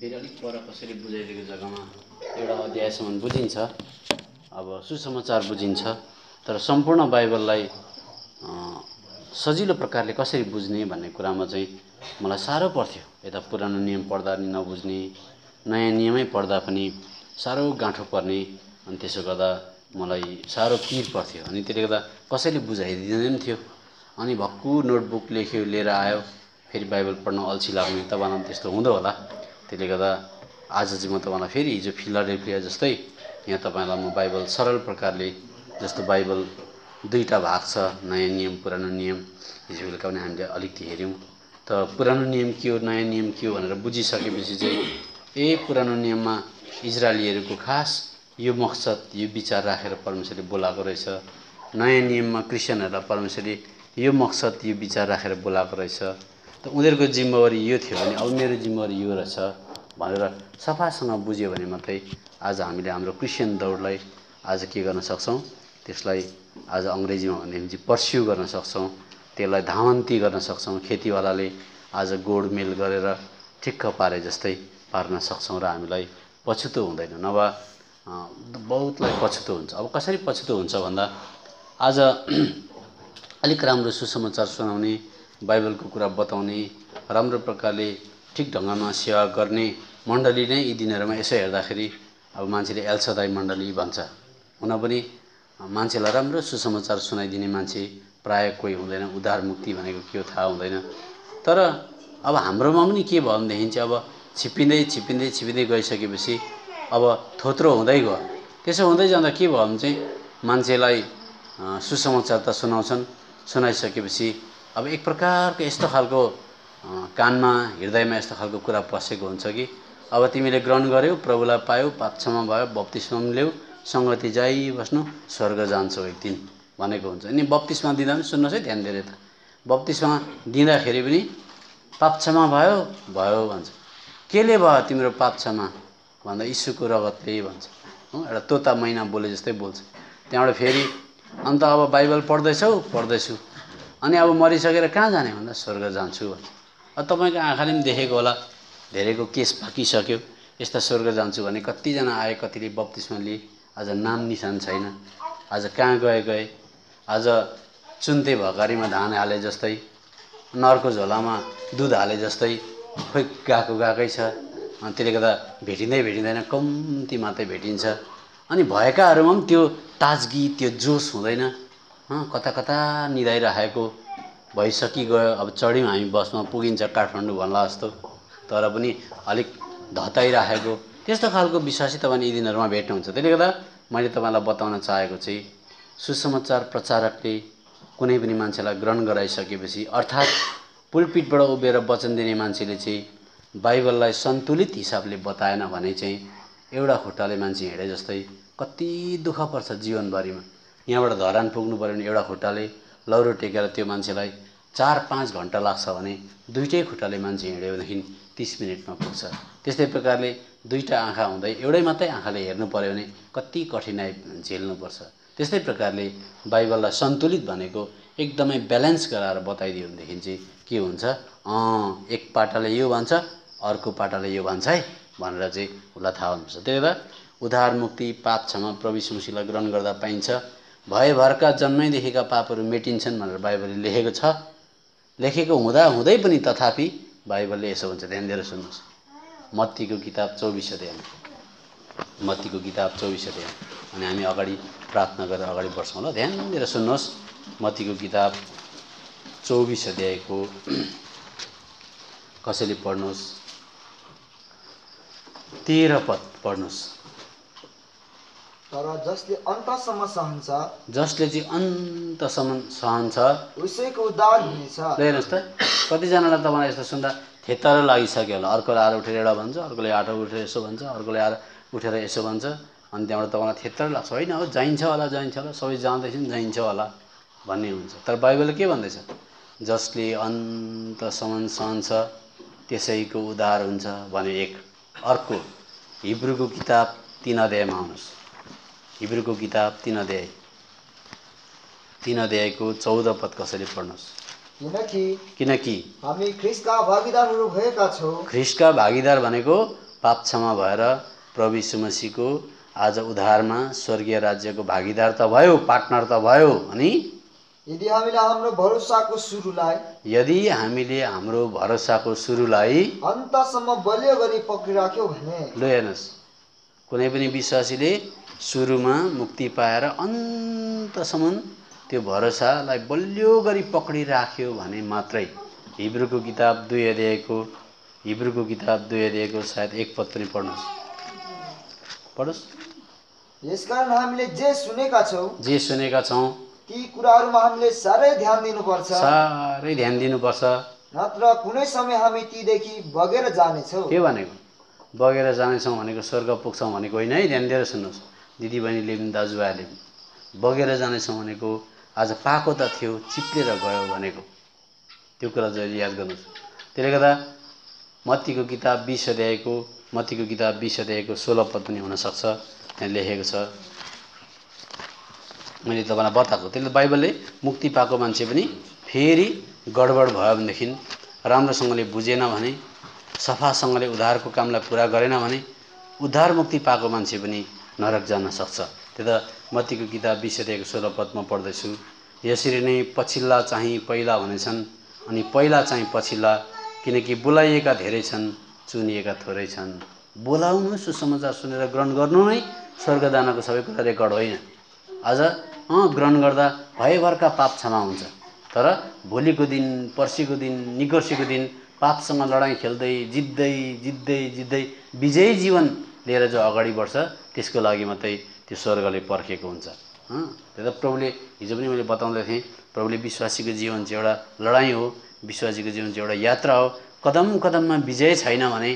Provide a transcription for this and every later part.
फेरि अलिक पर कसैले बुझाइदिएको जग्गामा एउटा अध्यायसम्म बुझिन्छ। अब सुसमाचार बुझिन्छ, तर सम्पूर्ण बाइबललाई सजिलो प्रकारले कसरी बुझ्ने भन्ने कुरामा चाहिँ मलाई साह्रो पर्थ्यो। यता पुरानो नियम पढ्दा नि नबुझ्ने, नयाँ नियमै पढ्दा पनि साह्रो गाँठो पर्ने, अनि त्यसो गर्दा मलाई साह्रो पिर पर्थ्यो। अनि त्यसले गर्दा कसैले बुझाइदिँदैन पनि थियो। अनि भक्कु नोटबुक लेख्यो, लिएर आयो, फेरि बाइबल पढ्न अल्छी लाग्ने। तपाईँलाई पनि त्यस्तो हुँदो होला। त्यसले गर्दा आज चाहिँ म तपाईँलाई फेरि हिजो फिलाडेल्फिया जस्तै यहाँ तपाईँलाई म बाइबल सरल प्रकारले, जस्तो बाइबल दुईटा भाग छ, नयाँ नियम पुरानो नियम। हिजो बेलुका पनि हामीले अलिकति हेऱ्यौँ। त पुरानो नियम के हो, नयाँ नियम के हो भनेर बुझिसकेपछि चाहिँ पुरानो नियममा इजरायलीहरूको खास यो मकसद, यो विचार राखेर परमेश्वरले बोलाएको रहेछ। नयाँ नियममा क्रिस्चियनहरूलाई परमेश्वरले यो मकसद, यो विचार राखेर बोलाएको रहेछ। त उनीहरूको जिम्मेवारी यो थियो भने अब मेरो जिम्मेवारी यो रहेछ भनेर सफासँग बुझ्यो भने मात्रै आज हामीले हाम्रो क्रिस्चियन दौडलाई आज के गर्न सक्छौँ, त्यसलाई आज अङ्ग्रेजीमा भन्दाखेरि पर्स्यु गर्न सक्छौँ, त्यसलाई धावन्ती गर्न सक्छौँ। खेतीवालाले आज गोडमेल गरेर ठिक्क पारे जस्तै पार्न सक्छौँ र हामीलाई पछुतो हुँदैन, नभए बहुतलाई पछुतो हुन्छ। अब कसरी पछुतो हुन्छ भन्दा आज अलिक राम्रो सुसमाचार सुनाउने, बाइबलको कुरा बताउने, राम्रो प्रकारले ठिक ढङ्गमा सेवा गर्ने मण्डली नै यी दिनहरूमा यसो हेर्दाखेरि अब मान्छेले एल्सदाई मण्डली भन्छ। हुन पनि मान्छेलाई राम्रो सुसमाचार सुनाइदिने मान्छे प्राय कोही हुँदैन। उद्धार मुक्ति भनेको के हो थाहा हुँदैन। तर अब हाम्रोमा पनि के भयो भनेदेखि चाहिँ अब छिप्पिँदै छिप्पिँदै छिप्पिँदै गइसकेपछि अब थोत्रो हुँदै गयो। त्यसो हुँदै जाँदा के भयो भने चाहिँ मान्छेलाई सुसमाचार त सुनाउँछन्, सुनाइसकेपछि अब एक प्रकारको यस्तो खालको कानमा हृदयमा यस्तो खालको कुरा पसेको हुन्छ कि अब तिमीले ग्रहण गर्यौ, प्रभुलाई पायौ, पाप क्षमा भयो, बप्तिस्मा पनि ल्याऊ, सङ्गति जाइबस्नु, स्वर्ग जान्छौ एक दिन भनेको हुन्छ। अनि बप्तिस्मा दिँदा पनि सुन्नुहोस् है ध्यान दिएर, त बप्तिस्मा दिँदाखेरि पनि पाप क्षमा भयो भयो भन्छ। केले भयो तिम्रो पाप क्षमा भन्दा यीशुको रगतले भन्छ। एउटा तोता मैना बोले जस्तै बोल्छ। त्यहाँबाट फेरि अन्त अब बाइबल पढ्दैछौ, पढ्दैछु, अनि अब मरिसकेर कहाँ जाने भन्दा स्वर्ग जान्छु भन्छ। अब तपाईँको आँखाले पनि देखेको होला, धेरैको केस पाकिसक्यो, यस्ता स्वर्ग जान्छु भने कतिजना आए, कतिले बप्तिस्मा लिए, आज नाम निशान छैन। आज कहाँ गए, आज चुन्ते भकारीमा धान हाले जस्तै, नरको झोलामा दुध हाले जस्तै खोइ गएकै छ। अनि त्यसले गर्दा भेटिँदैन, कम्ती मात्रै भेटिन्छ। अनि भएकाहरूमा पनि त्यो ताजगी, त्यो जोस हुँदैन। कता कता निदाइराखेको भइसकिगयो। अब चढ्यौँ हामी बसमा, पुगिन्छ काठमाडौँ भन्ला जस्तो, तर पनि अलिक धताइराखेको त्यस्तो खालको विश्वासी तपाईँले यी दिनहरूमा भेट्नुहुन्छ। त्यसले गर्दा मैले तपाईँलाई बताउन चाहेको चाहिँ सुसमाचार प्रचारकले कुनै पनि मान्छेलाई ग्रहण गराइसकेपछि, अर्थात् पुलपिटबाट उभिएर वचन दिने मान्छेले चाहिँ बाइबललाई सन्तुलित हिसाबले बताएन भने चाहिँ एउटा खुट्टाले मान्छे हिँडे जस्तै कति दुःख पर्छ जीवनभरिमा। यहाँबाट धरान पुग्नु पर्यो भने एउटा खुट्टाले लौरो टेकेर त्यो मान्छेलाई 4-5 घन्टा लाग्छ भने दुईटै खुट्टाले मान्छे हिँड्यो भनेदेखि 30 मिनटमा पुग्छ। त्यस्तै प्रकारले दुईटा आँखा हुँदै एउटै मात्रै आँखाले हेर्नु पर्यो भने कति कठिनाइ झेल्नुपर्छ। त्यस्तै प्रकारले बाइबललाई सन्तुलित भनेको एकदमै ब्यालेन्स गराएर बताइदियो भनेदेखि चाहिँ के हुन्छ, एक पाटाले यो भन्छ, अर्को पाटाले यो भन्छ है भनेर चाहिँ उसलाई थाहा हुनुपर्छ। त्यही भएर उद्धार मुक्ति, पाप क्षमा प्रभु यीशु मसीहलाई ग्रहण गर्दा पाइन्छ। भयभरका जन्मैदेखिका पापहरू मेटिन्छन् भनेर बाइबलले लेखेको छ। लेखेको हुँदै पनि तथापि बाइबलले यसो भन्छ, ध्यान दिएर सुन्नुहोस्। मत्तीको किताब 24 अध्याय, मत्तीको किताब 24 अध्याय। अनि हामी अगाडि प्रार्थना गरेर अगाडि बढ्छौँ ल। ध्यान दिएर सुन्नुहोस्। मत्तीको किताब 24 अध्यायको कसैले पढ्नुहोस्, 13 पद पढ्नुहोस्। तर जसले अन्तसम्म सहन्छ, जसले चाहिँ अन्तसम्म सहन्छ उसैको उद्धार हुनेछ। हेर्नुहोस् त, कतिजनालाई तपाईँलाई यस्तो सुन्दा थेतर लागिसक्यो होला। अर्कोले आएर उठेर एउटा भन्छ, अर्कोले आएर उठेर यसो भन्छ, अर्कोले आएर उठेर यसो भन्छ, अनि त्यहाँबाट तपाईँलाई थेतर लाग्छ। होइन हो, जाइन्छ होला, सबै जाँदैछन्, जाइन्छ होला भन्ने हुन्छ। तर बाइबलले के भन्दैछ, जसले अन्तसम्म सहन्छ त्यसैको उद्धार हुन्छ भने एक। अर्को हिब्रूको किताब 3 अध्यायमा आउनुहोस्। हिब्रूको किताब 3 अध्यायको 14 पद कसैले पढ्नुहोस्। किनकि हामी ख्रीष्टका भागीदारहरू भएका छौँ। ख्रीष्टका भागीदार भनेको पाप क्षमा भएर प्रभु यीशु मसीहको आज उद्धारमा स्वर्गीय राज्यको भागीदार त भयो, पार्टनर त भयो। अनि यदि हामीले हाम्रो भरोसाको सुरुलाई अन्तसम्म बलियो गरी पक्रिराख्यौँ भने ल हेर्नुहोस्, कुनै पनि विश्वासीले सुरुमा मुक्ति पाएर अन्तसम्म त्यो भरोसालाई बलियो गरी पक्रिराख्यो भने मात्रै हिब्रूको किताब 2 अध्यायको सायद 1 पद पनि पढ्नुहोस्। यसकारण हामीले जे सुनेका छौँ ती कुराहरूमा हामीले साह्रै ध्यान दिनुपर्छ, नत्र कुनै समय हामी तीदेखि बगेर जानेछौँ। के भनेको? बगेर जानेछौँ भनेको स्वर्ग पुग्छौँ भनेको होइन है। ध्यान दिएर सुन्नुहोस् दिदीबहिनीले पनि दाजुभाइहरूले पनि। बगेर जानेछौँ भनेको आज पाएको त थियो, चिप्लेर गयो भनेको, त्यो कुरा चाहिँ याद गर्नुहोस्। त्यसले गर्दा मत्तीको किताब 20 अध्यायको 16 पद पनि हुनसक्छ, त्यहाँ लेखेको छ, मैले तपाईँलाई बताएको। त्यसले बाइबलले मुक्ति पाएको मान्छे पनि फेरि गडबड भयो भनेदेखि, राम्रोसँगले बुझेन भने, सफासँगले उद्धारको कामलाई पुरा गरेन भने उद्धार मुक्ति पाएको मान्छे पनि नरक जान सक्छ। त्यता मत्तीको किताब 20 अध्यायको 16 पदमा पढ्दैछु, यसरी नै पछिल्ला चाहिँ पहिला हुनेछन् अनि पहिला चाहिँ पछिल्ला, किनकि बोलाइएका धेरै छन्, चुनिएका थोरै छन्। बोलाउनु, सुसमाचार सुनेर ग्रहण गर्नु नै स्वर्ग दानको सबै कुरा रेकर्ड होइन। आज ग्रहण गर्दा भयभरका पाप क्षमा हुन्छ, तर भोलिको दिन, पर्सिको दिन, निकर्सीको दिन पापसँग लडाईँ खेल्दै जित्दै विजयी जीवन लिएर जो अगाडि बढ्छ त्यसको लागि मात्रै त्यो स्वर्गले पर्खेको हुन्छ। त्यता प्रभुले हिजो पनि मैले बताउँदै थिएँ, प्रभुले विश्वासीको जीवन चाहिँ एउटा लडाईँ हो, विश्वासीको जीवन चाहिँ एउटा यात्रा हो। कदम कदममा विजय छैन भने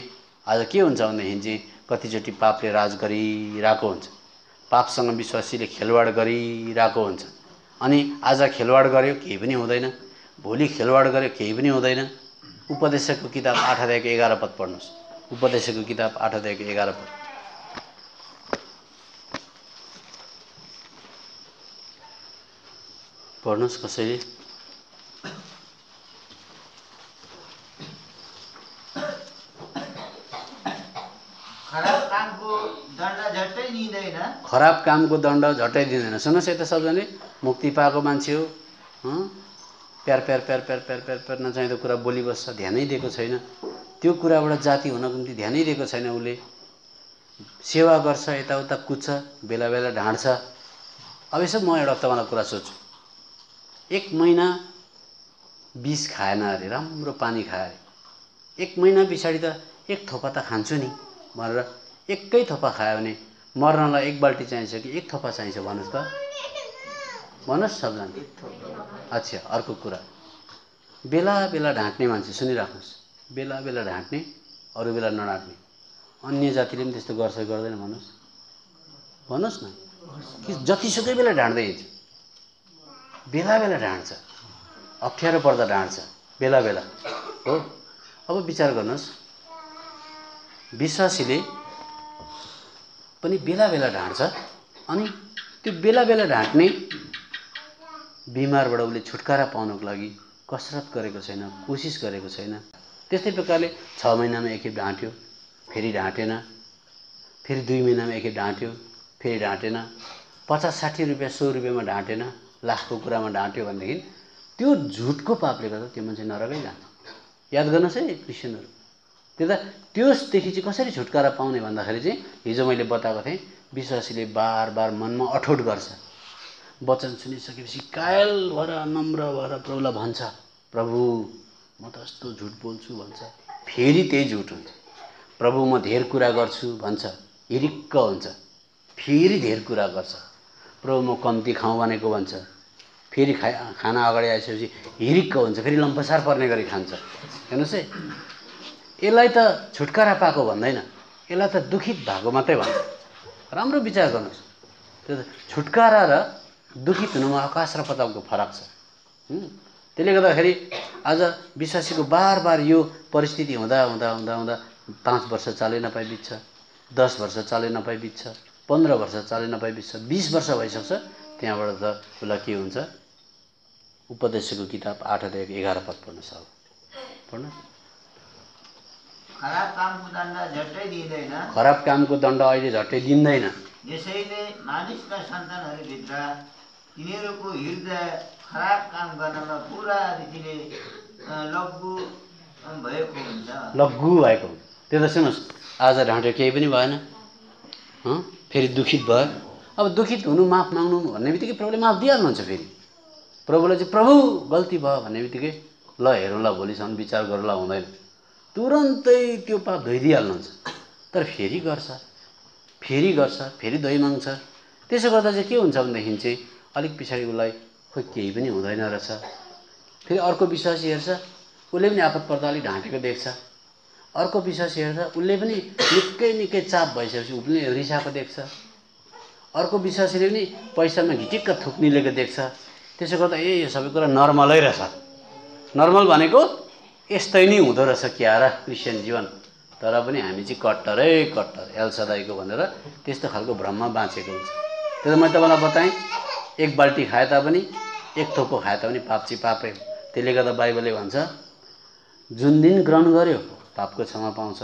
आज के हुन्छ भनेदेखि चाहिँ कतिचोटि पापले राज गरिरहेको हुन्छ, पापसँग विश्वासीले खेलवाड गरिरहेको हुन्छ। अनि आज खेलवाड गर्यो केही पनि हुँदैन, भोलि खेलवाड गर्यो केही पनि हुँदैन। उपदेशकको किताब 8 अध्यायको 11 पद पढ्नुहोस्। उपदेशकको किताब 8 अध्यायको 11 पद पढ्नुहोस् कसैले। खराब कामको दण्ड झट्टै दिँदैन। सुन्नुहोस् यता सबजनाले, मुक्ति पाएको मान्छे हो, प्यार नचाहिँदो कुरा बोलिबस्छ, ध्यानै दिएको छैन, त्यो कुराबाट जाति हुनको निम्ति ध्यानै दिएको छैन। उसले सेवा गर्छ, यताउता कुद्छ, बेला बेला ढाँट्छ। अब यसो म एउटा तपाईँलाई कुरा सोध्छु, 1 महिना विष खाएन अरे, राम्रो पानी खायो अरे, 1 महिना पछाडि त 1 थोपा त खान्छु नि भनेर एकै थोपा खायो भने मर्नलाई 1 बाल्टी चाहिन्छ कि 1 थोपा चाहिन्छ? भन्नुहोस् त, भन्नुहोस् सबजना। अच्छा, अर्को कुरा, बेला बेला ढाँट्ने मान्छे सुनिराख्नुहोस्, बेला बेला ढाँट्ने, अरू बेला नढाँट्ने, अन्य जातिले पनि त्यस्तो गर्छ गर्दैन? भन्नुहोस् न, कि जतिसुकै बेला ढाँट्दै हिँड्छ, बेला बेला ढाँट्छ, अप्ठ्यारो पर्दा ढाँट्छ, बेला बेला हो। अब विचार गर्नुहोस्, विश्वासीले पनि बेला बेला ढाँट्छ, अनि त्यो बेला बेला ढाँट्ने बिमारबाट उसले छुटकारा पाउनको लागि कसरत गरेको छैन, कोसिस गरेको छैन। त्यस्तै प्रकारले 6 महिनामा एकखेप ढाँट्यो, फेरि ढाँटेन, फेरि 2 महिनामा एकखेप ढाँट्यो, फेरि ढाँटेन, 50-60 रुपियाँ 100 रुपियाँमा ढाँटेन, लाखको कुरामा ढाँट्यो भनेदेखि त्यो झुटको पापले गर्दा त्यो मान्छे नरकै जान्छ। याद गर्नुहोस् है क्रिस्चियनहरू। त्यता त्यसदेखि चाहिँ कसरी छुटकारा पाउने भन्दाखेरि चाहिँ हिजो मैले बताएको थिएँ, विश्वासीले बार बार मनमा अठोट गर्छ, वचन सुनिसकेपछि कायल भएर नम्र भएर प्रभुलाई भन्छ, प्रभु म त यस्तो झुट बोल्छु भन्छ, फेरि त्यही झुट हुन्छ। प्रभु म धेर कुरा गर्छु भन्छ, हिरिक्क हुन्छ, फेरि धेर कुरा गर्छ। प्रभु म कम्ती खाउँ भनेको भन्छ, फेरि खाना अगाडि आइसकेपछि हिरिक्क हुन्छ, फेरि लम्पसार पर्ने गरी खान्छ। हेर्नुहोस् है, यसलाई त छुटकारा पाएको भन्दैन, यसलाई त दुखित भएको मात्रै भन्छ। राम्रो विचार गर्नुहोस्, त्यो छुटकारा र दुखित हुनुमा आकाश र पातालको फरक छ। त्यसले गर्दाखेरि आज विश्वासीको बार बार यो परिस्थिति हुँदा हुँदा हुँदा हुँदा 5 वर्ष चाले नपाइ बित्छ, 10 वर्ष चाले नपाइ बित्छ, 15 वर्ष चाले नपाइ बित्छ, 20 वर्ष भइसक्छ। त्यहाँबाट त उसलाई के हुन्छ? उपदेशको किताब 8 अध्यायको 11 पद पढ्नुहोस्। अब पढ्नुहोस्। खराब कामको दण्ड झट्टै दिँदैन। खराब कामको दण्ड अहिले झट्टै दिँदैन। यसैले मानिसका सन्तानहरूभित्र तिनीहरूको हृदय खराब काम गर्नमा पुरा रीतिले लग्गु भएको हुन्छ। लग्गु भएको हुन्छ। त्यो त सुन्नुहोस्, आज ढाँट्यो केही पनि भएन, फेरि दुखित भयो। अब दुखित हुनु, माफ माग्नु भन्ने बित्तिकै प्रभुले माफ दिइहाल्नुहुन्छ। फेरि प्रभुले चाहिँ प्रभु गल्ती भयो भन्ने बित्तिकै ल हेरौँ ल भोलिसम्म विचार गरौँला हुँदैन, तुरन्तै त्यो पाप धोइदिइहाल्नुहुन्छ। तर फेरि गर्छ, फेरि दही माग्छ। त्यसो गर्दा चाहिँ के हुन्छ भनेदेखि चाहिँ अलिक पछाडि उसलाई खोइ केही पनि हुँदैन रहेछ, फेरि अर्को विश्वासी हेर्छ, उसले पनि आपत पर्दा अलिक ढाँटेको देख्छ। अर्को विश्वासी हेर्छ, उसले पनि निकै चाप भइसकेपछि ऊ पनि रिसाएको देख्छ। अर्को विश्वासीले पनि पैसामा घिटिक्क थुक्निलेको देख्छ। त्यसो गर्दा यो सबै कुरा नर्मलै रहेछ। नर्मल भनेको यस्तै नै हुँदो रहेछ क्या र क्रिस्चियन जीवन। तर पनि हामी चाहिँ कट्टर एल सदाईको भनेर त्यस्तो खालको भ्रममा बाँचेको हुन्छ। त्यो त मैले तपाईँलाई बताएँ, एक बाल्टी खाए तापनि, एक थोपो खाए तापनि पाप चाहिँ पापै हो। त्यसले गर्दा बाइबलले भन्छ जुन दिन ग्रहण गर्यो पापको क्षमा पाउँछ,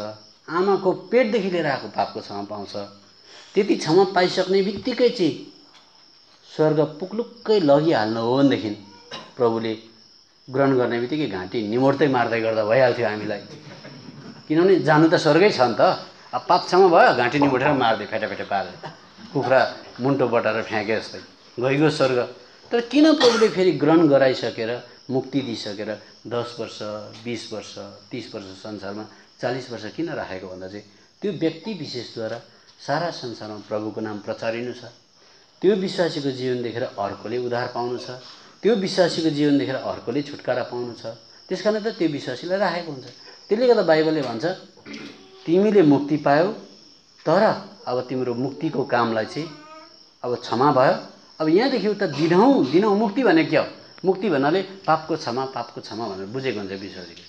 आमाको पेटदेखि लिएर आएको पापको क्षमा पाउँछ। त्यति क्षमा पाइसक्ने बित्तिकै चाहिँ स्वर्ग पुक्लुक्कै लगिहाल्नु हो भनेदेखि प्रभुले ग्रहण गर्ने बित्तिकै घाँटी निमोर्दै मार्दै गर्दा भइहाल्थ्यो हामीलाई। किनभने जानु त स्वर्गै छ नि त। अब पाप क्षमा भयो, घाँटी निमोटेर मार्दै फेटा पार्दै कुखुरा मुन्टो बटाएर फ्याँके जस्तै गइगयो स्वर्ग। तर किन प्रभुले फेरि ग्रहण गराइसकेर मुक्ति दिइसकेर 10 वर्ष 20 वर्ष 30 वर्ष संसारमा 40 वर्ष किन राखेको भन्दा चाहिँ त्यो व्यक्ति विशेषद्वारा सारा संसारमा प्रभुको नाम प्रचारिनु छ। त्यो विश्वासीको जीवन देखेर अर्कोले उद्धार पाउनु छ। त्यो विश्वासीको जीवन देखेर अर्कोले छुटकारा पाउनु छ। त्यसकारण त त्यो विश्वासीलाई राखेको हुन्छ। त्यसले गर्दा बाइबलले भन्छ तिमीले मुक्ति पायौ, तर अब तिम्रो मुक्तिको कामलाई चाहिँ अब क्षमा भयो। अब यहाँदेखि उता दिनौँ मुक्ति भनेको के हो? मुक्ति भन्नाले पापको क्षमा भनेर बुझेको हुन्छ विश्वासीले।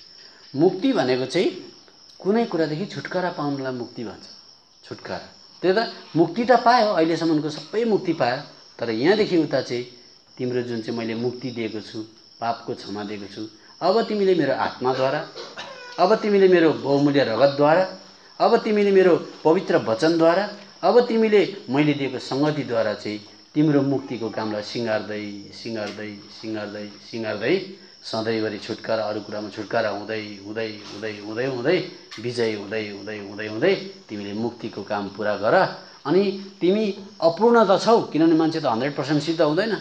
मुक्ति भनेको चाहिँ कुनै कुरादेखि छुटकारा पाउनलाई मुक्ति भन्छ। छुटकारा त्यो त मुक्ति त पायो, अहिलेसम्मको सबै मुक्ति पायो। तर यहाँदेखि उता चाहिँ तिम्रो जुन चाहिँ मैले मुक्ति दिएको छु, पापको क्षमा दिएको छु, अब तिमीले मेरो आत्माद्वारा, अब तिमीले मेरो बहुमूल्य रगतद्वारा, अब तिमीले मेरो पवित्र वचनद्वारा, अब तिमीले मैले दिएको सङ्गतिद्वारा चाहिँ तिम्रो मुक्तिको कामलाई सिँगार्दै सधैँभरि छुटकारा, अरू कुरामा छुटकारा हुँदै विजय हुँदै तिमीले मुक्तिको काम पुरा गर। अनि तिमी अपूर्ण त छौ, किनभने मान्छे त 100% सिद्ध हुँदैन,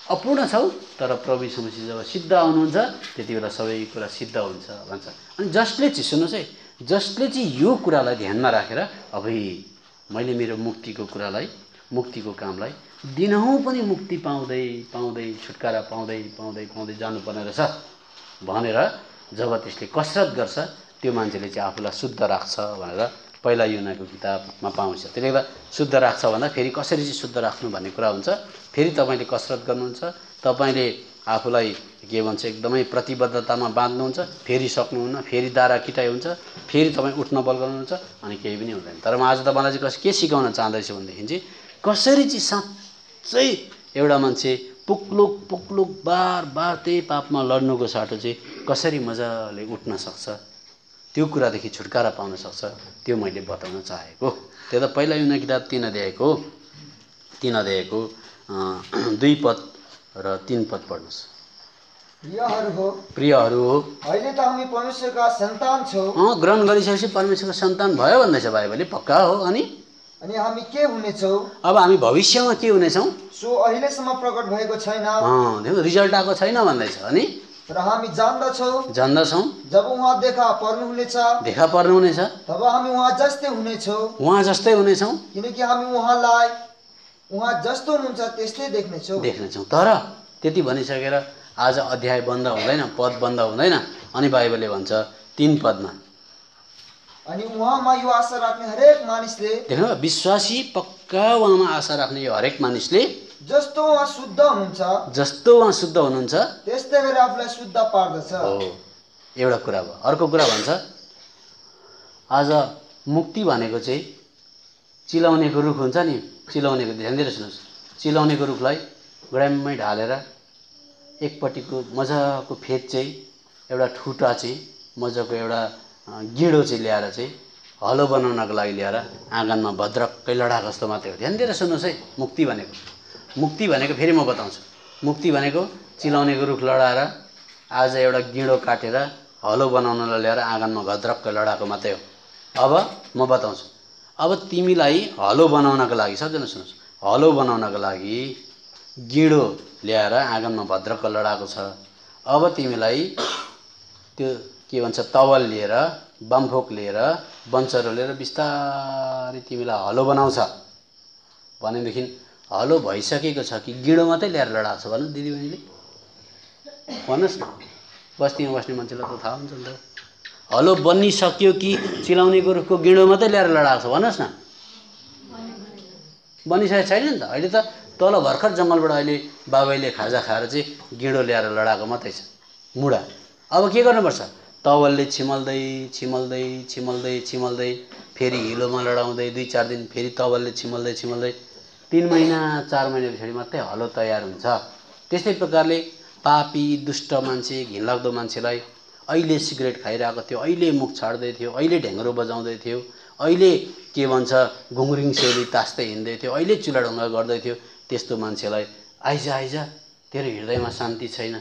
अपूर्ण छौ, तर प्रभु यीशु मसीह जब सिद्ध आउनुहुन्छ त्यति बेला सबै कुरा सिद्ध हुन्छ भन्छ। अनि जसले चाहिँ सुन्नुहोस् है, जसले चाहिँ यो कुरालाई ध्यानमा राखेर अबै मैले मेरो मुक्तिको कुरालाई, मुक्तिको कामलाई दिनहुँ पनि मुक्ति पाउँदै छुटकारा पाउँदै जानुपर्ने रहेछ भनेर जब त्यसले कसरत गर्छ, त्यो मान्छेले चाहिँ आफूलाई शुद्ध राख्छ भनेर पहिला यूहन्नाको किताबमा पाउँछ। त्यसले गर्दा शुद्ध राख्छ भन्दा फेरि कसरी चाहिँ शुद्ध राख्नु भन्ने कुरा हुन्छ। फेरि तपाईँले कसरत गर्नुहुन्छ, तपाईँले आफूलाई के भन्छ एकदमै प्रतिबद्धतामा बाँध्नुहुन्छ, फेरि सक्नुहुन्न, फेरि दारा किटाइ हुन्छ, फेरि तपाईँ उठ्न बल गर्नुहुन्छ, अनि केही पनि हुँदैन। तर म आज तपाईँलाई चाहिँ के सिकाउन चाहँदैछु भनेदेखि चाहिँ कसरी चाहिँ साँच्चै एउटा मान्छे पुक्लुक बार त्यही पापमा लड्नुको साटो चाहिँ कसरी मजाले उठ्न सक्छ, त्यो कुरादेखि छुटकारा पाउन सक्छ, त्यो मैले बताउन चाहेको। त्यो त पहिला यूहन्ना किताब 3 अध्यायको 2 पद र 3 पद पढ्नुहोस्। प्रियहरू हो, अहिले त हामी परमेश्वरका सन्तान छौँ। ग्रहण गरिसकेपछि परमेश्वरको सन्तान भयो भन्दैछ बाइबलले, पक्का हो। अनि हामी के हुनेछौँ? अब हामी भविष्यमा के हुनेछौँ सो अहिलेसम्म प्रकट भएको छैन, रिजल्ट आएको छैन भन्दैछ। अनि तर हामी जान्दछौँ जब उहाँ देखा पर्नुहुनेछ तब हामी उहाँ जस्तै हुनेछौँ, किनकि हामी उहाँलाई उहाँ जस्तो हुनुहुन्छ त्यस्तै देख्नेछौँ। तर त्यति भनिसकेर आज अध्याय बन्द हुँदैन, पद बन्द हुँदैन। अनि बाइबलले भन्छ 3 पदमा, अनि उहाँमा यो आशा राख्ने हरेक मानिसले, देख्नु विश्वासी पक्का उहाँमा आशा राख्ने यो हरेक मानिसले जस्तो उहाँ शुद्ध हुनुहुन्छ त्यस्तै गरी आफूलाई शुद्ध पार्दछ। एउटा कुरा भयो। अर्को कुरा भन्छ आज मुक्ति भनेको चाहिँ चिलाउनेको रुख हुन्छ नि, चिलाउनेको, ध्यान दिएर सुन्नुहोस्, चिलाउनेको रुखलाई ग्राममै ढालेर एकपट्टिको मजाको फेद चाहिँ एउटा ठुटा चाहिँ मजाको एउटा गिडो चाहिँ ल्याएर चाहिँ हलो बनाउनको लागि ल्याएर आँगनमा भद्रक्कै लडाएको जस्तो मात्रै हो। ध्यान दिएर सुन्नुहोस् है। मुक्ति भनेको फेरि म बताउँछु। मुक्ति भनेको चिलाउनेको रुख लडाएर आज एउटा गिडो काटेर हलो बनाउनलाई ल्याएर आँगनमा भद्रक्कै लडाएको मात्रै हो। अब म बताउँछु। अब तिमीलाई हलो बनाउनको लागि, सबजना सुन्नुहोस्, हलो बनाउनको लागि गिडो ल्याएर आँगनमा भद्रक्क लडाएको छ। अब तिमीलाई त्यो के भन्छ तवल लिएर, बमफोक लिएर, बन्चरो लिएर बिस्तारै तिमीलाई हलो बनाउँछ भनेदेखि हलो भइसकेको छ कि गिडो मात्रै ल्याएर लडाएको छ भन्नु दिदीबहिनीले? भन्नुहोस् न। बस्तीमा बस्ने मान्छेलाई त थाहा हुन्छ नि त। हलो बनिसक्यो कि चिलाउनेको रुखको गिडो मात्रै ल्याएर लडाएको छ भन्नुहोस् न। बनिसकेको छैन नि त। अहिले त तल भर्खर जङ्गलबाट अहिले बाबैले खाजा खाएर चाहिँ गिडो ल्याएर लडाएको मात्रै छ मुढा। अब के गर्नुपर्छ? तवलले छिमल्दै फेरि हिलोमा लडाउँदै 2-4 दिन फेरि तवलले छिमल्दै 3 महिना 4 महिना पछाडि मात्रै हलो तयार हुन्छ। त्यस्तै प्रकारले पापी दुष्ट मान्छे, घिनलाग्दो मान्छेलाई अहिले सिगरेट खाइरहेको थियो, अहिले मुख छाड्दै थियो, अहिले ढ्याङ्ग्रो बजाउँदै थियो, अहिले के भन्छ घुङ्रिङ सेली तास्दै हिँड्दै थियो, अहिले चुलाढुङ्गा गर्दै थियो, त्यस्तो मान्छेलाई आइज तेरो हृदयमा शान्ति छैन,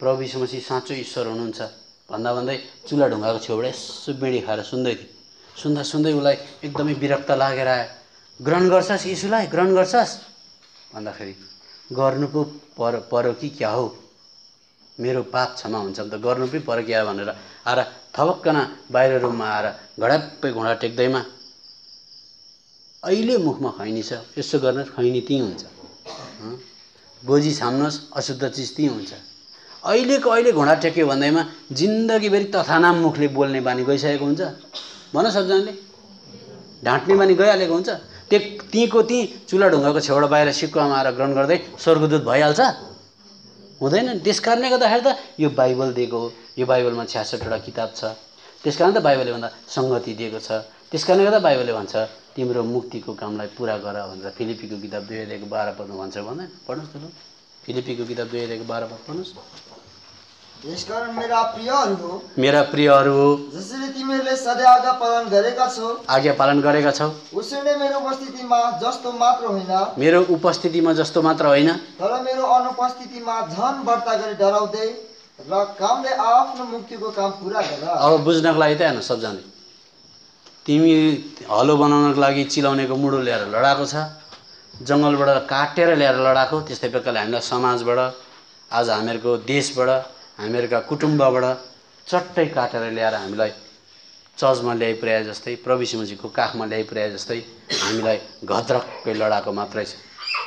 प्रभु यीशु मसीह साँचो ईश्वर हुनुहुन्छ भन्दै चुलाढुङ्गाको छेउबाट यसो बिँडी खाएर सुन्दै थियो। सुन्दा उसलाई एकदमै विरक्त लागेर आयो। ग्रहण गर्छस् यीशुलाई, ग्रहण गर्छस् भन्दाखेरि गर्नु पो पर्यो कि क्या हो, मेरो पाप क्षमा हुन्छ भने त गर्नु पो पर्यो क्या भनेर आएर थपक्कन बाहिर रुममा आएर घडाप्पै घुँडा टेक्दैमा अहिले मुखमा खैनी छ, यसो गर्न खैनी त्यहीँ हुन्छ, गोजी छाम्नुहोस् अशुद्ध चिज त्यहीँ हुन्छ। अहिलेको अहिले घुँडा टेक्यो भन्दैमा जिन्दगीभरि तथानाम मुखले बोल्ने बानी गइसकेको हुन्छ। भन सबजनाले ढाँट्ने बानी गइहालेको हुन्छ। त्यहीँको त्यहीँ चुलाढुङ्गाको छेउबाट बाहिर सिक्कामा आएर ग्रहण गर्दै स्वर्गदूत भइहाल्छ? हुँदैन नि। त्यस कारणले गर्दाखेरि त यो बाइबल दिएको हो। यो बाइबलमा 66वटा किताब छ। त्यस कारण त बाइबलले भन्दा संगति दिएको छ। त्यस कारणले गर्दा बाइबलले भन्छ तिम्रो मुक्तिको कामलाई पुरा गर भनेर फिलिपीको किताब 2:12 भन्छ भन्दैन? पढ्नुहोस् त। फिलिपीको किताब 2:12 पढ्नुहोस्। यसकारण मेरा प्रियहरू हो, जसरी तिमीहरूले सधैँ आज्ञा पालन गरेका छौ, उसरी नै मेरो उपस्थितिमा जस्तो मात्र होइन, तर मेरो अनुपस्थितिमा झन् बढ्ता गरी डराउँदै र कामले आफ्नो मुक्तिको काम पुरा गर। अब बुझ्नको लागि त हेर्नु सबजनाले, तिमी हलो बनाउनको लागि चिलाउनेको मुडो ल्याएर लडाएको छ, जङ्गलबाट काटेर ल्याएर लडाएको। त्यस्तै प्रकारले हामीलाई समाजबाट, आज हामीहरूको देशबाट, हामीहरूका कुटुम्बबाट चट्टै काटेर ल्याएर हामीलाई चर्चमा ल्याइपुर्याए जस्तै, प्रभु यीशु मसीहको काखमा ल्याइपुर्याए जस्तै हामीलाई घद्रक्कै लडाएको मात्रै छ।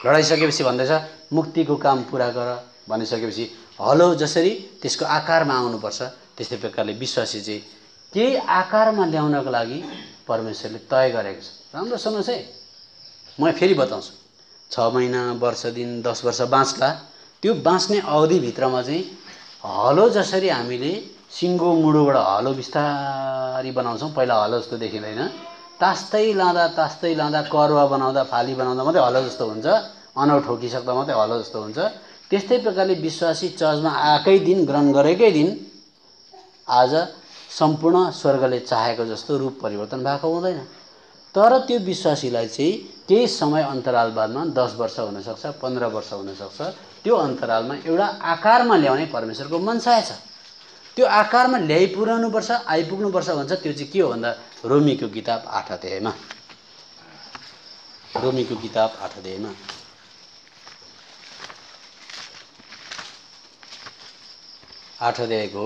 लडाइसकेपछि भन्दैछ मुक्तिको काम पुरा गर भनिसकेपछि हलो जसरी त्यसको आकारमा आउनुपर्छ, त्यस्तै प्रकारले विश्वासी चाहिँ केही आकारमा ल्याउनको लागि परमेश्वरले तय गरेको छ। राम्रो सुन्नुहोस् है, म फेरि बताउँछु। 6 महिना, वर्ष दिन, 10 वर्ष बाँच्ला। त्यो बाँच्ने अवधिभित्रमा चाहिँ हलो जसरी हामीले सिङ्गो मुडोबाट हलो बिस्तारी बनाउँछौँ, पहिला हलो जस्तो देखिँदैन, तास्दै लाँदा करुवा बनाउँदा, फाली बनाउँदा मात्रै हलो जस्तो हुन्छ, अनौ ठोकिसक्दा मात्रै हलो जस्तो हुन्छ। त्यस्तै प्रकारले विश्वासी चर्चमा आएकै दिन, ग्रहण गरेकै दिन आज सम्पूर्ण स्वर्गले चाहेको जस्तो रूप परिवर्तन भएको हुँदैन। तर त्यो विश्वासीलाई चाहिँ केही समय अन्तराल बादमा 10 वर्ष हुनसक्छ, 15 वर्ष हुनसक्छ, त्यो अन्तरालमा एउटा आकारमा ल्याउने परमेश्वरको मनसाय छ। त्यो आकारमा ल्याइपुर्याउनुपर्छ, आइपुग्नुपर्छ भन्छ। त्यो चाहिँ के हो भन्दा रोमीको किताब 8 अध्यायमा, रोमीको किताब 8 अध्यायमा 8 अध्यायको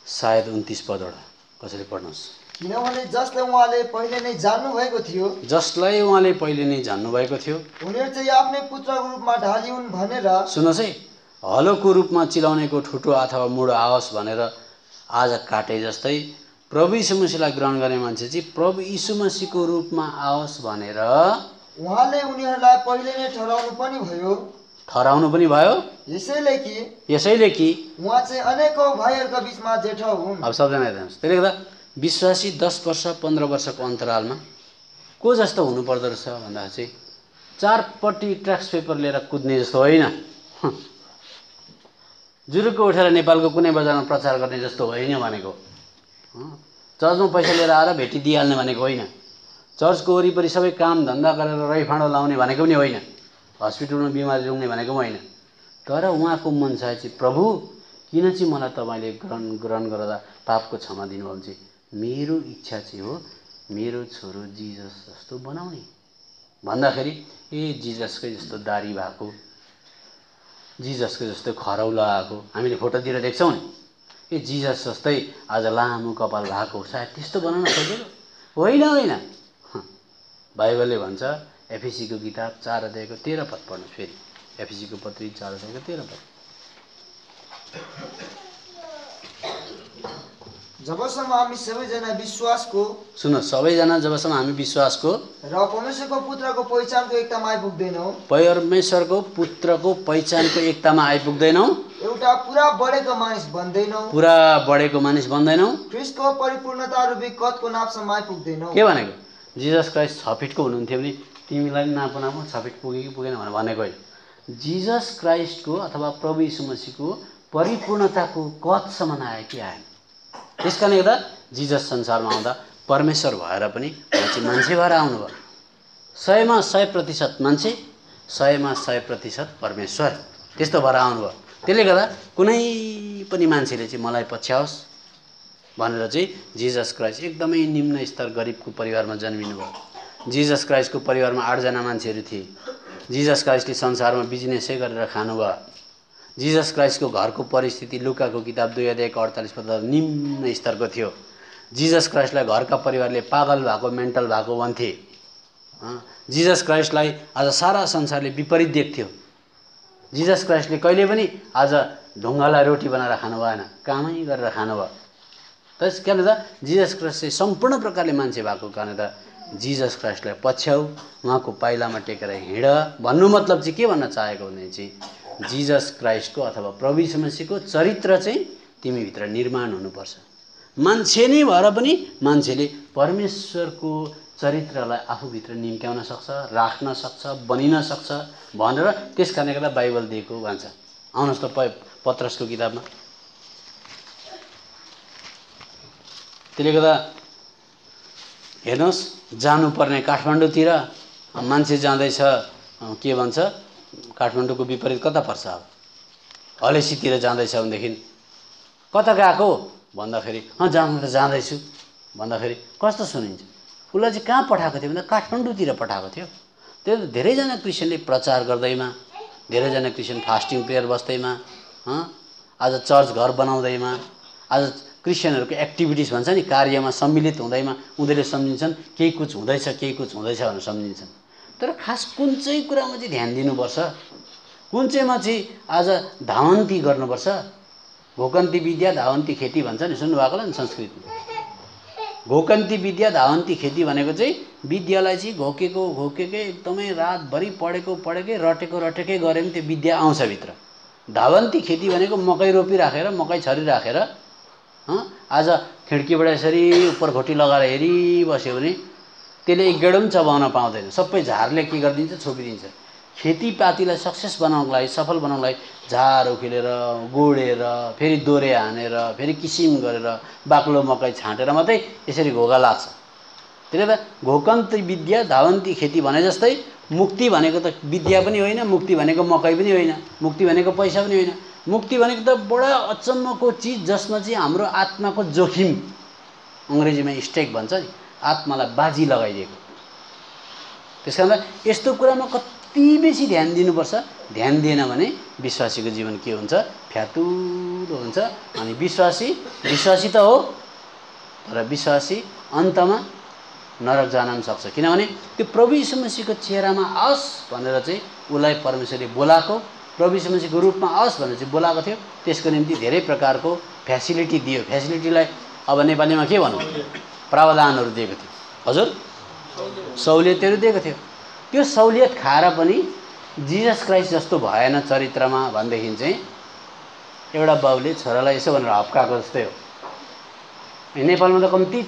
सायद 29 पदबाट कसरी पढ्नुहोस्। किनभने जसलाई उहाँले पहिले नै जान्नु भएको थियो, उनीहरू चाहिँ आफ्नै पुत्रको रूपमा ढालिउन् भनेर। सुन्नुहोस् है, हलोको रूपमा चिलाउनेको ठुटो अथवा मुडो आओस् भनेर आज काटे जस्तै प्रभु यीशु मसीहलाई ग्रहण गर्ने मान्छे चाहिँ प्रभु यीशु मसीहको रूपमा आओस् भनेर उहाँले उनीहरूलाई पहिले नै ठहराउनु पनि भयो। यसैले कि उहाँ चाहिँ अनेकौं भाइहरूका बीचमा जेठा हुन्। अब सबजना हेर्नुहोस्, त्यसले गर्दा विश्वासी 10 वर्ष 15 वर्षको अन्तरालमा को जस्तो हुनु पर्दो रहेछ भन्दा चाहिँ 4पट्टि ट्याक्स पेपर लिएर कुद्ने जस्तो होइन। जुरुक्क उठेर नेपालको कुनै बजारमा प्रचार गर्ने जस्तो होइन भनेको। चर्चमा पैसा लिएर आएर भेटी दिइहाल्ने भनेको होइन। चर्चको वरिपरि सबै काम धन्दा गरेर रैफाँडो लाउने भनेको पनि होइन। हस्पिटलमा बिमारी रुङ्ने भनेको पनि होइन। तर उहाँको मन चाहिँ प्रभु किन चाहिँ मलाई तपाईँले ग्रहण गरेर पापको क्षमा दिनुभयो भने मेरो इच्छा चाहिँ हो मेरो छोरो जिजस जस्तो बनाउने भन्दाखेरि जिजसकै जस्तो दारी भएको, जिजसको जस्तो खरौ लगाएको हामीले फोटोतिर देख्छौँ नि। जिजस जस्तै आज लामो कपाल भएको सायद त्यस्तो बनाउन खोजेको होइन। होइन, बाइबलले भन्छ एफएसीको किताब 4 अध्यायको 13 पद पढ्नुहोस् फेरि। एफएसीको पत्री 4 अध्यायको 13 पद। जबसम्म हामी सबैजना विश्वासको सुन सबैजना जबसम्म हामी विश्वासको र परमेश्वरको पुत्रको पहिचानको एकतामा आइपुग्दैनौँ, परमेश्वरको पुत्रको पहिचानको एकतामा आइपुग्दैनौँ, एउटा पुरा बढेको मानिस बन्दैनौँ, पुरा बढेको मानिस बन्दैनौँ, ख्रीष्टको परिपूर्णता रूपी कदको नापसम्म आइपुग्दैनौँ। के भनेको? जिजस क्राइस्ट 6 फिटको हुनुहुन्थ्यो भने तिमीलाई नापो 6 फिट पुग्यो कि पुगेन भनेको होइन। जिजस क्राइस्टको अथवा प्रभु यीशु मसीहको परिपूर्णताको कदसम्म आयो कि आएन। त्यस कारणले गर्दा जिजस संसारमा आउँदा परमेश्वर भएर पनि मान्छे भएर आउनुभयो। 100मा 100% मान्छे, 100मा 100% परमेश्वर, त्यस्तो भएर आउनुभयो। त्यसले गर्दा कुनै पनि मान्छेले चाहिँ मलाई पछ्याओस् भनेर चाहिँ जिजस क्राइस्ट एकदमै निम्न स्तर गरिबको परिवारमा जन्मिनु भयो। जिजस क्राइस्टको परिवारमा 8 जना मान्छेहरू थिए। जिजस क्राइस्टले संसारमा बिजनेसै गरेर खानुभयो। जिजस क्राइस्टको घरको परिस्थिति लुकाको किताब 2 अध्यायको 48 पद निम्न स्तरको थियो। जिजस क्राइस्टलाई घरका परिवारले पागल भएको, मेन्टल भएको भन्थे। जिजस क्राइस्टलाई आज सारा संसारले विपरीत देख्थ्यो। जिजस क्राइस्टले कहिले पनि आज ढुङ्गालाई रोटी बनाएर खानु भएन, कामै गरेर खानुभयो। त्यस कारणले त जिजस क्राइस्ट चाहिँ सम्पूर्ण प्रकारले मान्छे भएको कारणले त जिजस क्राइस्टलाई पछ्याउ, उहाँको पाइलामा टेकेर हिँड भन्नु मतलब चाहिँ के भन्न चाहेको भने चाहिँ जिजस क्राइस्टको अथवा प्रभु यीशु मसीहको चरित्र चाहिँ तिमीभित्र निर्माण हुनुपर्छ। मान्छे नै भएर पनि मान्छेले परमेश्वरको चरित्रलाई आफूभित्र निम्त्याउन सक्छ, राख्न सक्छ, बनिन सक्छ भनेर त्यस कारणले गर्दा बाइबल दिएको भन्छ। आउनुहोस् त पत्रसको किताबमा। त्यसले गर्दा हेर्नुहोस्, जानुपर्ने काठमाडौँतिर मान्छे जाँदैछ, के भन्छ काठमाडौँको विपरीत कता पर्छ? अब हलेसीतिर जाँदैछ भनेदेखि कता गएको भन्दाखेरि जानु त जाँदैछु भन्दाखेरि कस्तो सुनिन्छ? उसलाई चाहिँ कहाँ पठाएको थियो भन्दा काठमाडौँतिर पठाएको थियो। त्यो धेरैजना क्रिस्चियनले प्रचार गर्दैमा, धेरैजना क्रिस्चियन फास्टिङ प्रेयर बस्दैमा, आज चर्च घर बनाउँदैमा, आज क्रिस्चियनहरूको एक्टिभिटिज भन्छ नि कार्यमा सम्मिलित हुँदैमा उनीहरूले सम्झिन्छन् केही कुछ हुँदैछ, केही कुछ हुँदैछ भनेर सम्झिन्छन्। तर खास कुन चाहिँ कुरामा चाहिँ ध्यान दिनुपर्छ, कुन चाहिँमा चाहिँ आज धावन्ती गर्नुपर्छ? घोकन्ती विद्या धावन्ती खेती भन्छ नि, सुन्नुभएको होला नि संस्कृतमा। घोकन्ती विद्या धावन्ती खेती भनेको चाहिँ विद्यालाई चाहिँ घोकेकै एकदमै रातभरि पढेकै रटेकै गरे पनि त्यो विद्या आउँछ भित्र। धावन्ती खेती भनेको मकै रोपिराखेर, मकै छरिराखेर आज खिड्कीबाट यसरी उपर घोटी लगाएर हेरिबस्यो भने त्यसले एक गेडो पनि चबाउन पाउँदैन। सबै झारले के गरिदिन्छ? छोपिदिन्छ। खेतीपातीलाई सक्सेस बनाउनको लागि, सफल बनाउनको लागि झार उखेलेर, गोडेर, फेरि दोरे हानेर, फेरि किसिम गरेर बाक्लो मकै छाँटेर मात्रै यसरी घोगा लाग्छ। त्यसले त घोकन्ती विद्या धावन्ती खेती भने जस्तै मुक्ति भनेको त विद्या पनि होइन, मुक्ति भनेको मकै पनि होइन, मुक्ति भनेको पैसा पनि होइन। मुक्ति भनेको त बडा अचम्मको चिज जसमा चाहिँ हाम्रो आत्माको जोखिम, अङ्ग्रेजीमा स्टेक भन्छ नि, आत्मालाई बाजी लगाइदिएको। त्यस कारण यस्तो कुरामा कति बेसी ध्यान दिनुपर्छ। ध्यान दिएन भने विश्वासीको जीवन के हुन्छ? फ्यातुलो हुन्छ। अनि विश्वासी त हो, तर विश्वासी अन्तमा नरक जान पनि सक्छ। किनभने त्यो प्रभु यीशु मसीहको चेहरामा आओस् भनेर चाहिँ उसलाई परमेश्वरले बोलाएको, प्रभु यीशु मसीहको रूपमा आओस् भनेर चाहिँ बोलाएको थियो। त्यसको निम्ति धेरै प्रकारको फ्यासिलिटी दियो। फ्यासिलिटीलाई अब नेपालीमा के भनौँ? प्रावधानहरू दिएको थियो। हजुर, सहुलियतहरू दिएको थियो। त्यो सहुलियत खाएर पनि जिजस क्राइस्ट जस्तो भएन चरित्रमा भनेदेखि चाहिँ एउटा बाउले छोरालाई यसो भनेर हप्काएको जस्तै हो। नेपालमा त कम्ती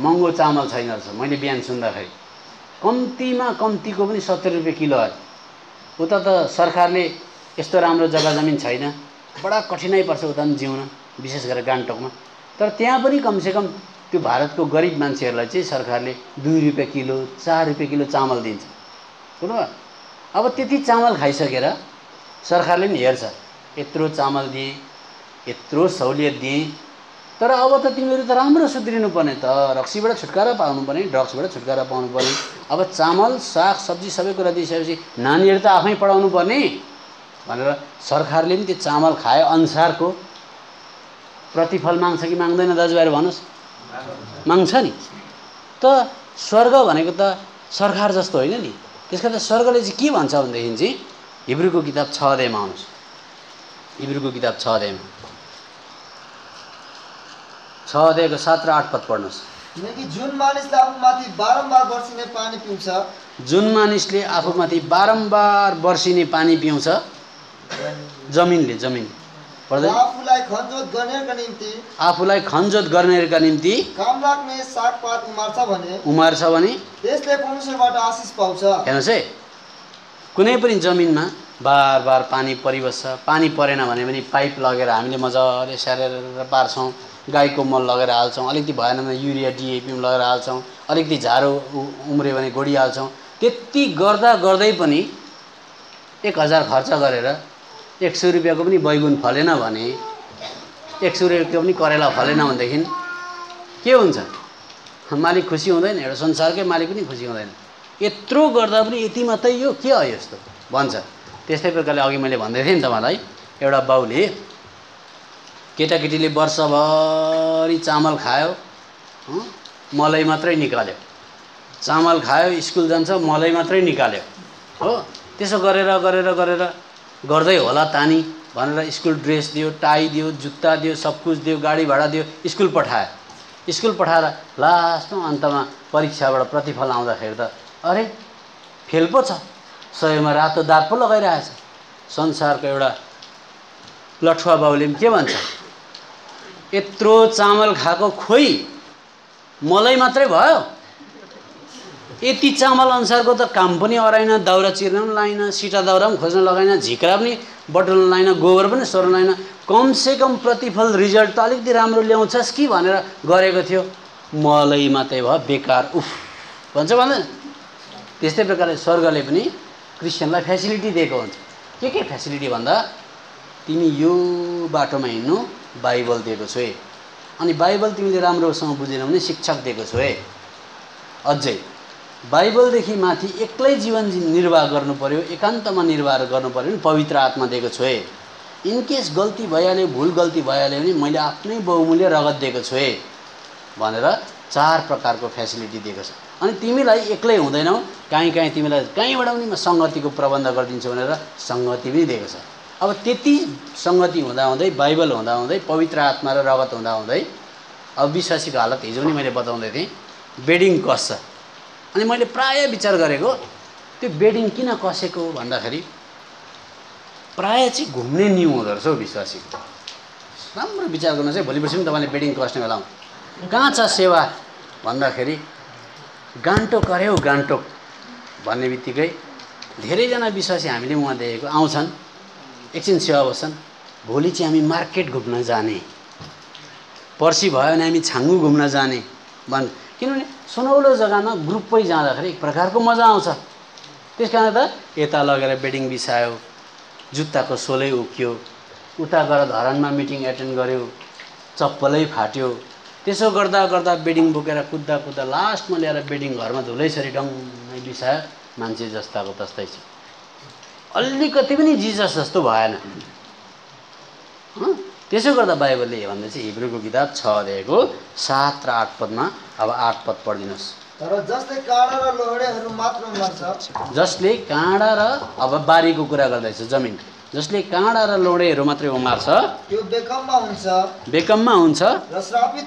महँगो चामल छैन रहेछ। मैले बिहान सुन्दाखेरि कम्तीमा कम्तीको पनि 70 रुपियाँ किलो अरे। उता त सरकारले यस्तो राम्रो जग्गा जमिन छैन, बडा कठिनाइ पर्छ उता पनि जिउन, विशेष गरेर गान्तोकमा। तर त्यहाँ पनि कमसेकम त्यो भारतको गरिब मान्छेहरूलाई चाहिँ सरकारले 2 रुपियाँ किलो 4 रुपियाँ किलो चामल दिन्छ। बुझ्नुभयो? अब त्यति चामल खाइसकेर सरकारले नि हेर्छ, यत्रो चामल दिए, यत्रो सहुलियत दिए, तर अब त तिमीहरू त राम्रो सुध्रिनु पर्ने त, रक्सीबाट छुटकारा पाउनु पर्ने, ड्रग्सबाट छुटकारा पाउनु पर्ने। अब चामल साग सब्जी सबै कुरा दिइसकेपछि नानीहरू त आफै पढाउनु पर्ने भनेर सरकारले पनि त्यो चामल खाए अनुसारको प्रतिफल माग्छ कि माग्दैन दाजुभाइहरू भन्नुहोस्? माग्छ नि। त स्वर्ग भनेको त सरकार जस्तो होइन नि। त्यसका त स्वर्गले चाहिँ के भन्छ भनेदेखि चाहिँ हिब्रूको किताब 6 अध्यायमा आउनुहोस्। हिब्रूको किताब 6 अध्यायमा 6 अध्यायको 7 र 8 पद पढ्नुहोस्। किनकि जुन मानिसले आफूमाथि बारम्बार बर्सिने पानी पिउँछ, जुन मानिसले आफूमाथि बारम्बार बर्सिने पानी पिउँछ, जमिन आफूलाई खनजोत गर्नेहरूका निम्ति काम लाग्ने सागपात उमार्छ भने त्यसले परमेश्वरबाट आशिष पाउँछ। हेर्नुहोस् है, कुनै पनि जमिनमा बार बार पानी परिबस्छ। पानी परेन भने पनि पाइप लगेर हामीले मजाले स्याहारेर पार्छौँ, गाईको मल लगेर हाल्छौँ, अलिकति भएन भने युरिया डिएपी लगेर हाल्छौँ, अलिकति झारो उम्रियो भने गोडिहाल्छौँ। त्यति गर्दा गर्दै पनि 1000 खर्च गरेर 100 रुपियाँको पनि बैगुन फलेन भने, 100 रुपियाँको पनि करेला फलेन भनेदेखि के हुन्छ? मालिक खुसी हुँदैन, एउटा संसारकै मालिक पनि खुसी हुँदैन। यत्रो गर्दा पनि यति मात्रै यो के हो यस्तो भन्छ। त्यस्तै प्रकारले अघि मैले भन्दै थिएँ नि तपाईँलाई, एउटा बाउले केटाकेटीले वर्षभरि चामल खायो, मलै मात्रै निकाल्यो, चामल खायो, स्कुल जान्छ, मलै मात्रै निकाल्यो, हो। त्यसो गरेर गर्दै होला तानी भनेर स्कुल ड्रेस दियो, टाई दियो, जुत्ता दियो, सब कुछ दियो, गाडी भाडा दियो, स्कुल पठायो। स्कुल पठाएर लास्टमा अन्तमा परीक्षाबाट प्रतिफल आउँदाखेरि त अरे फेल पो छ, 100मा रातो दाग पो लगाइरहेछ। संसारको एउटा लठुवा बाउले के भन्छ? यत्रो चामल खाएको खोइ मलाई मात्रै भयो, यति चामल अनुसारको त काम पनि अराएन, दाउरा चिर्न पनि लाइन, सिटा दाउरा पनि खोज्न लगाएन, झिक्रा पनि बटुल्न लाइन, गोबर पनि सोर्न लाइन, कमसेकम प्रतिफल रिजल्ट त अलिकति राम्रो ल्याउँछस् कि भनेर गरेको थियो, मलाई मात्रै भयो, बेकार, उफ भन्छ भन्दैन? त्यस्तै प्रकारले स्वर्गले पनि क्रिस्चियनलाई फेसिलिटी दिएको हुन्छ। के फेसिलिटी भन्दा, तिमी यो बाटोमा हिँड्नु बाइबल दिएको छु है, अनि बाइबल तिमीले राम्रोसँग बुझेनौ भने शिक्षक दिएको छु है, अझै बाइबलदेखि माथि एक्लै जीवन निर्वाह गर्नु पर्यो, एकान्तमा निर्वाह गर्नु पर्यो भने पवित्र आत्मा दिएको छु है। इनकेस गल्ती भइहाल्यो, भुल गल्ती भइहाल्यो भने मैले आफ्नै बहुमूल्य रगत दिएको छु है भनेर 4 प्रकारको फेसिलिटी दिएको छ। अनि तिमीलाई एक्लै हुँदैनौ, कहीँ तिमीलाई कहीँबाट पनि म सङ्गतिको प्रबन्ध गरिदिन्छु भनेर सङ्गति पनि दिएको छ। अब त्यति सङ्गति हुँदाहुँदै, बाइबल हुँदाहुँदै, पवित्र आत्मा र रगत हुँदाहुँदै, अब विश्वासीको हालत हिजो पनि मैले बताउँदै थिएँ, बेडिङ कस्छ। अनि मैले प्राय विचार गरेको, त्यो बेडिङ किन कसेको भन्दाखेरि प्राय चाहिँ घुम्ने नियम हुँदो रहेछ हौ विश्वासीको। राम्रो विचार गर्नुहोस् है, भोलि पर्सि पनि तपाईँले बेडिङ कस्ने बेला कहाँ छ सेवा भन्दाखेरि गान्तोक अरे हौ गान्तोक भन्ने बित्तिकै धेरैजना विश्वासी हामीले उहाँ देखेको आउँछन्, एकछिन सेवा बस्छन्, भोलि चाहिँ हामी मार्केट घुम्न जाने, पर्सि भयो भने हामी छाङ्गु घुम्न जाने भन्। किनभने सुनौलो जग्गामा ग्रुपै जाँदाखेरि एक प्रकारको मजा आउँछ। त्यस कारण त यता लगेर बेडिङ बिसायो, जुत्ताको सोलै उक्यो, उता गएर धरानमा मिटिङ एटेन्ड गर्यो, चप्पलै फाट्यो, त्यसो गर्दा बेडिङ बोकेर कुद्दा लास्टमा ल्याएर बेडिङ घरमा धुलैसरी डङ्गै बिसायो, मान्छे जस्ताको तस्तै छ, अलिकति पनि जिजस जस्तो भएन। त्यसो गर्दा बाइबलले भन्दै चाहिँ हिब्रूको किताब 6 अध्यायको 7 र 8 पदमा, अब 8 पद पढिदिनुहोस्। तर जसले काँडा र लोहडेहरू मात्र उमार्छ, जसले काँडा र, अब बारीको कुरा गर्दैछ, जमिन, जसले काँडा र लोहडेहरू मात्रै उमार्छ त्यो बेकममा हुन्छ र श्रापित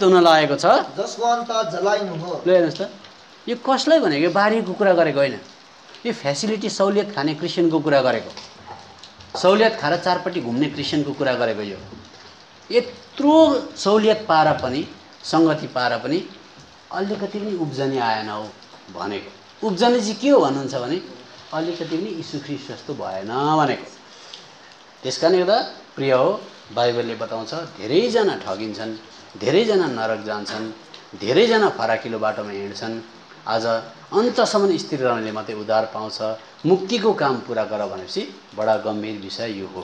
हुन लागेको छ, जसको अन्त जलाइनु हो। ल हेर्नुहोस् त, यो कसलाई भनेको? बारीको कुरा गरेको होइन, यो फेसिलिटी सहुलियत खाने क्रिस्चियनको कुरा गरेको, सहुलियत खाएर 4पट्टि घुम्ने क्रिस्चियनको कुरा गरेको। यो यत्रो सहुलियत पाएर पनि, सङ्गति पाएर पनि अलिकति पनि उब्जनी आएन हो भनेको। उब्जनी चाहिँ के हो भन्नुहुन्छ भने अलिकति पनि यीशु ख्रीष्ट जस्तो भएन भनेको। त्यसकारणले गर्दा प्रिय हो, बाइबलले बताउँछ धेरैजना ठगिन्छन्, धेरैजना नरक जान्छन्, धेरैजना फराकिलो बाटोमा हिँड्छन्। आज अन्तसम्म स्थिर रहनेले मात्रै उद्धार पाउँछ, मुक्तिको काम पुरा गर भनेपछि बडा गम्भीर विषय यो हो।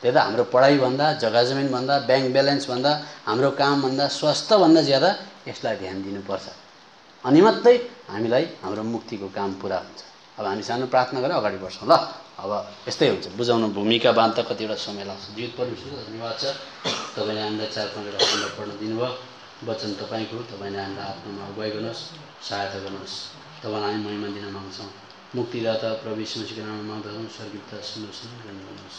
त्यही त हाम्रो पढाइभन्दा, जग्गा जमिनभन्दा, ब्याङ्क ब्यालेन्सभन्दा, हाम्रो कामभन्दा, स्वास्थ्यभन्दा ज्यादा यसलाई ध्यान दिनुपर्छ। अनि मात्रै हामीलाई हाम्रो मुक्तिको काम पुरा हुन्छ। अब हामी सानो प्रार्थना गरेर अगाडि बढ्छौँ ल। अब यस्तै हुन्छ, बुझाउनु भूमिका बाँध्दा कतिवटा समय लाग्छ। गीत पढ्छु, धन्यवाद छ। तपाईँले हामीलाई 4-5 खण्ड पढ्न दिनुभयो। वचन तपाईँको, तपाईँले हामीलाई आत्मामा अगुवाई गर्नुहोस्, सहायता गर्नुहोस्। तपाईँलाई हामी महिमा दिन माग्छौँ। मुक्तिदाता प्रभु यीशु मसीहको नाममा माग्दछौँ। स्वर्गीय पिता, सुन्नुहोस्, गर्नुहोस्।